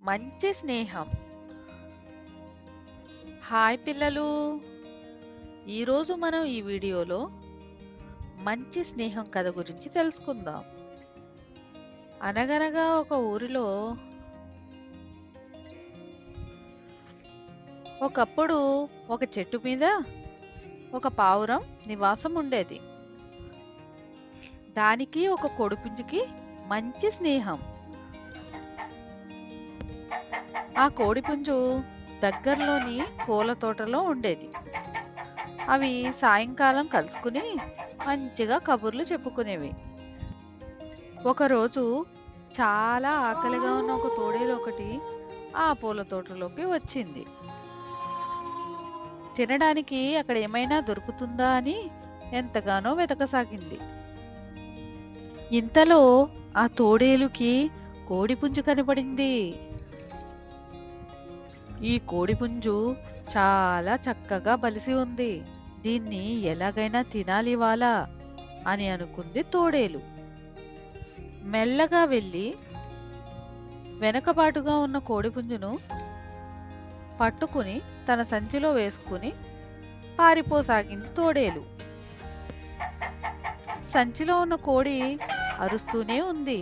మంచి స్నేహం. హాయ్ పిల్లలు! ఈరోజు మనం ఈ వీడియోలో మంచి స్నేహం కథ గురించి తెలుసుకుందాం. అనగనగా ఒక ఊరిలో ఒకప్పుడు ఒక చెట్టు మీద ఒక పావురం నివాసం ఉండేది. దానికి ఒక కోడిపుంజుకి మంచి స్నేహం. ఆ కోడిపుంజు దగ్గరలోని పూల తోటలో ఉండేది. అవి సాయంకాలం కలుసుకుని మంచిగా కబుర్లు చెప్పుకునేవి. ఒకరోజు చాలా ఆకలిగా ఉన్న ఒక తోడేలు ఒకటి ఆ పూల తోటలోకి వచ్చింది. తినడానికి అక్కడ ఏమైనా దొరుకుతుందా అని ఎంతగానో వెతకసాగింది. ఇంతలో ఆ తోడేలుకి కోడిపుంజు కనపడింది. ఈ కోడిపుంజు చాలా చక్కగా బలిసి ఉంది. దీన్ని ఎలాగైనా తినాలివాళ అని అనుకుంది తోడేలు. మెల్లగా వెళ్ళి వెనకబాటుగా ఉన్న కోడిపుంజును పట్టుకుని తన సంచిలో వేసుకుని పారిపోసాగింది తోడేలు. సంచిలో ఉన్న కోడి అరుస్తూనే ఉంది.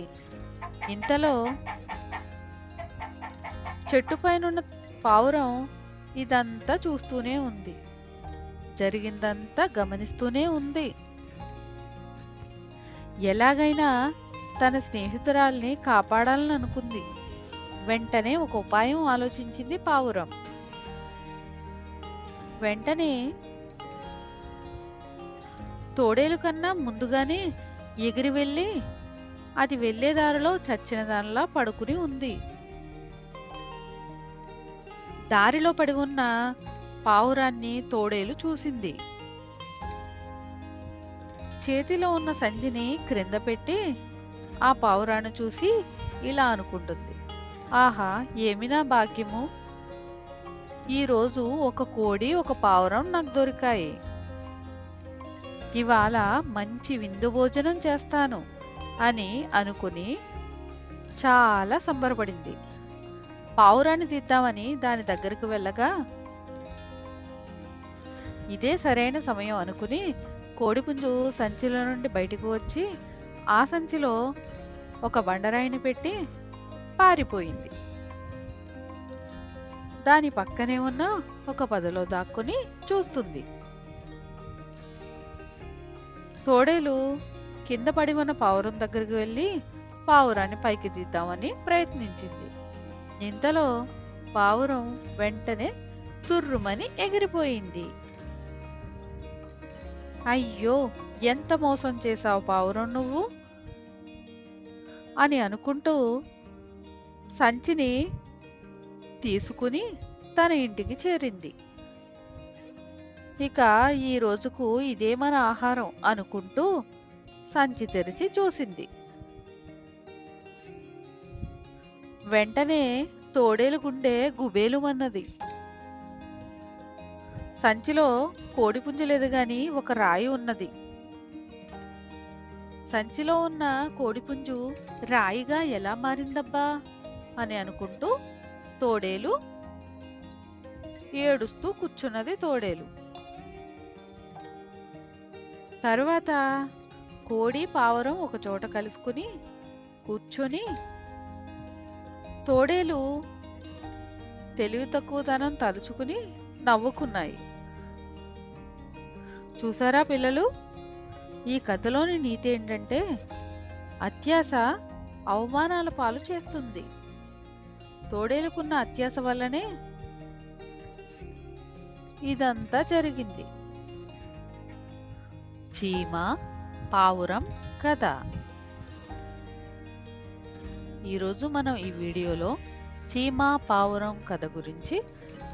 ఇంతలో చెట్టుపైనున్న పావురం ఇదంతా చూస్తూనే ఉంది. జరిగిందంతా గమనిస్తూనే ఉంది. ఎలాగైనా తన స్నేహితురాల్ని కాపాడాలని అనుకుంది. వెంటనే ఒక ఉపాయం ఆలోచించింది పావురం. వెంటనే తోడేలు కన్నా ముందుగానే ఎగిరి వెళ్ళి అది వెళ్ళే దారిలో చచ్చిన దానిలా పడుకుని ఉంది. దారిలో పడి ఉన్న పావురాన్ని తోడేలు చూసింది. చేతిలో ఉన్న సంచిని క్రింద పెట్టి ఆ పావురాన్ని చూసి ఇలా అనుకుంటుంది. ఆహా, ఏమి నా భాగ్యము! ఈరోజు ఒక కోడి ఒక పావురం నాకు దొరికాయి. ఇవాళ మంచి విందు భోజనం చేస్తాను అని అనుకుని చాలా సంబరపడింది. పావురాన్ని తీద్దామని దాని దగ్గరకు వెళ్ళగా ఇదే సరైన సమయం అనుకుని కోడిపుంజు సంచిలో నుండి బయటకు వచ్చి ఆ సంచిలో ఒక బండరాయిని పెట్టి పారిపోయింది. దాని పక్కనే ఉన్న ఒక పొదలో దాక్కుని చూస్తుంది. తోడేలు కింద పడి ఉన్న పావురం దగ్గరికి వెళ్ళి పావురాన్ని పైకి తీద్దామని ప్రయత్నించింది. ఇంతలో పావురం వెంటనే తుర్రుమని ఎగిరిపోయింది. అయ్యో, ఎంత మోసం చేశావు పావురం నువ్వు అని అనుకుంటూ సంచిని తీసుకుని తన ఇంటికి చేరింది. ఇక ఈ రోజుకు ఇదే మన ఆహారం అనుకుంటూ సంచి తెరిచి చూసింది. వెంటనే తోడేలు గుండె గుబేలుమన్నది. సంచిలో కోడిపుంజు లేదు గాని ఒక రాయి ఉన్నది. సంచిలో ఉన్న కోడిపుంజు రాయిగా ఎలా మారిందబ్బా అని అనుకుంటూ తోడేలు ఏడుస్తూ కూర్చున్నది. తోడేలు తరువాత కోడి పావురం ఒక చోట కలుసుకుని కూర్చొని తోడేలు తెలివి తక్కువతనం తలుచుకుని నవ్వుకున్నాయి. చూసారా పిల్లలు, ఈ కథలోని నీతి ఏంటంటే అత్యాశ అవమానాల పాలు చేస్తుంది. తోడేలుకున్న అత్యాశ వల్లనే ఇదంతా జరిగింది. చీమ పావురం కథ. ఈరోజు మనం ఈ వీడియోలో చీమ పావురం కథ గురించి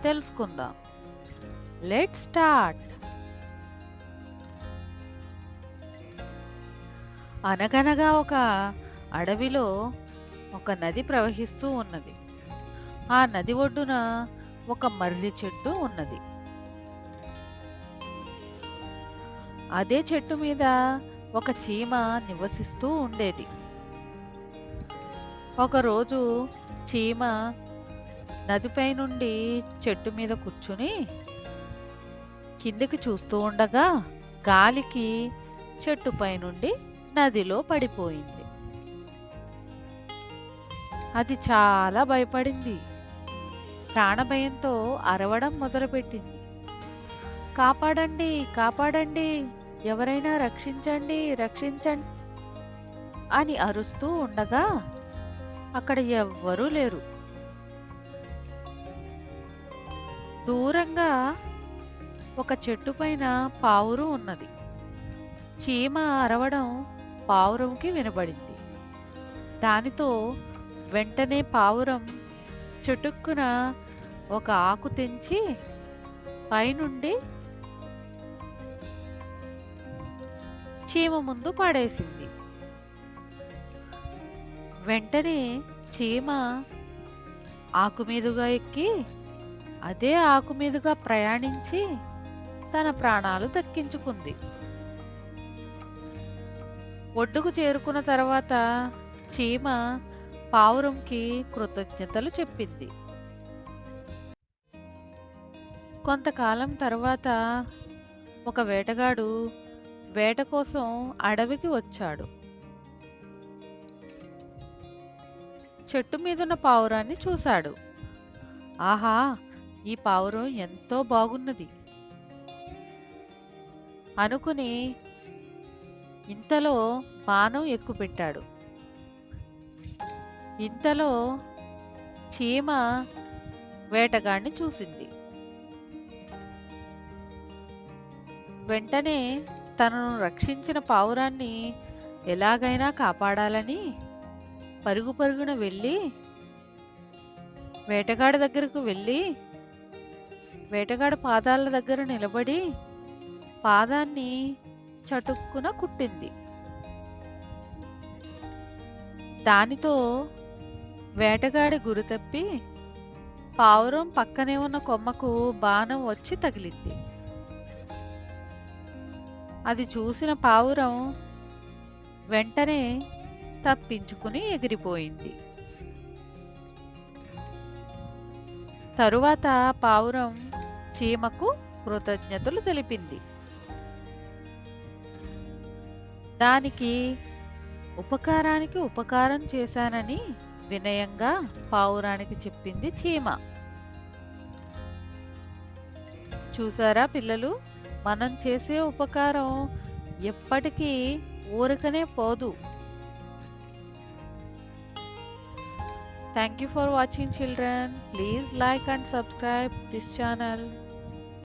తెలుసుకుందాం. Let's start. అనగనగా ఒక అడవిలో ఒక నది ప్రవహిస్తూ ఉన్నది. ఆ నది ఒడ్డున ఒక మర్రి చెట్టు ఉన్నది. అదే చెట్టు మీద ఒక చీమ నివసిస్తూ ఉండేది. ఒకరోజు చీమ నదిపై నుండి చెట్టు మీద కూర్చుని కిందికి చూస్తూ ఉండగా గాలికి చెట్టుపై నుండి నదిలో పడిపోయింది. అది చాలా భయపడింది. ప్రాణభయంతో అరవడం మొదలుపెట్టింది. కాపాడండి, కాపాడండి, ఎవరైనా రక్షించండి, రక్షించండి అని అరుస్తూ ఉండగా అక్కడ ఎవ్వరూ లేరు. దూరంగా ఒక చెట్టు పైన పావురం ఉన్నది. చీమ అరవడం పావురంకి వినబడింది. దానితో వెంటనే పావురం చటుక్కున ఒక ఆకు తెంచి పైనుండి చీమ ముందు పడేసింది. వెంటనే చీమ ఆకు మీదుగా ఎక్కి అదే ఆకు మీదుగా ప్రయాణించి తన ప్రాణాలు దక్కించుకుంది. ఒడ్డుకు చేరుకున్న తర్వాత చీమ పావురంకి కృతజ్ఞతలు చెప్పింది. కొంతకాలం తర్వాత ఒక వేటగాడు వేట కోసం అడవికి వచ్చాడు. చెట్టు మీదున్న పావురాన్ని చూశాడు. ఆహా, ఈ పావురం ఎంతో బాగున్నది అనుకుని ఇంతలో బాణం ఎక్కుపెట్టాడు. ఇంతలో చీమ వేటగాడిని చూసింది. వెంటనే తనను రక్షించిన పావురాన్ని ఎలాగైనా కాపాడాలని పరుగు పరుగున వెళ్ళి వేటగాడి దగ్గరకు వెళ్ళి వేటగాడి పాదాల దగ్గర నిలబడి పాదాన్ని చటుక్కున కుట్టింది. దానితో వేటగాడి గురి తప్పి పావురం పక్కనే ఉన్న కొమ్మకు బాణం వచ్చి తగిలింది. అది చూసిన పావురం వెంటనే తప్పించుకుని ఎగిరిపోయింది. తరువాత పావురం చీమకు కృతజ్ఞతలు తెలిపింది. దానికి ఉపకారానికి ఉపకారం చేశానని వినయంగా పావురానికి చెప్పింది చీమ. చూసారా పిల్లలు, మనం చేసే ఉపకారం ఎప్పటికీ ఊరకనే పోదు. Thank you for watching, children. Please like and subscribe this channel.